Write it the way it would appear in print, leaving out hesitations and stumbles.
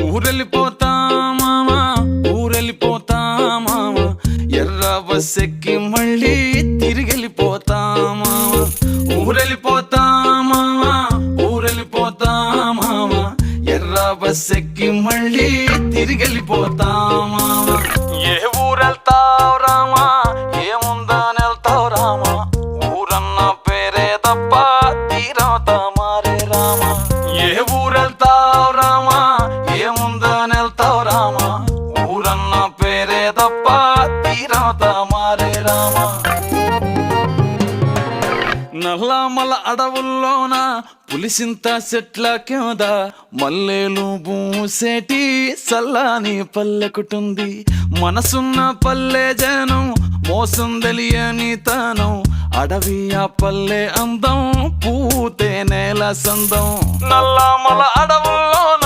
ఊరెళ్ళిపోతా మామ, ఊరెళ్ళిపోతా మామ, ఎర్ర బస్ ఎక్కి మళ్ళీ తిరిగెళ్ళిపోతా మామ. ఊరెళ్ళిపోతా మామ, ఊరెళ్ళిపోతా మామ, ఎర్ర బస్ ఎక్కి మళ్ళీ తిరిగెళ్ళిపోతా మామ. ఏ ఊరెళ్తావు రామా, ఏముందని వెళ్తావు రామా, ఊరన్న పేరే తప్ప తీరవుతా మారే రామా. ఏ ఊరెళ్తావు రామా, ఏముందని వెళ్తావు రామా, ఊరన్న పేరే తప్ప తీరవుతా మారే రామా. నల్లమల అడవుల్లోన పులిసింత చెట్ల కింద మల్లెలు పూసేటి సల్లాని పల్లెకుటుంది. మనసున్న పల్లె జనం, మోసం తెలియని తనం, అడవి ఆ పల్లె అందం, పూతే నేల సందం. నల్లమల అడవుల్లోన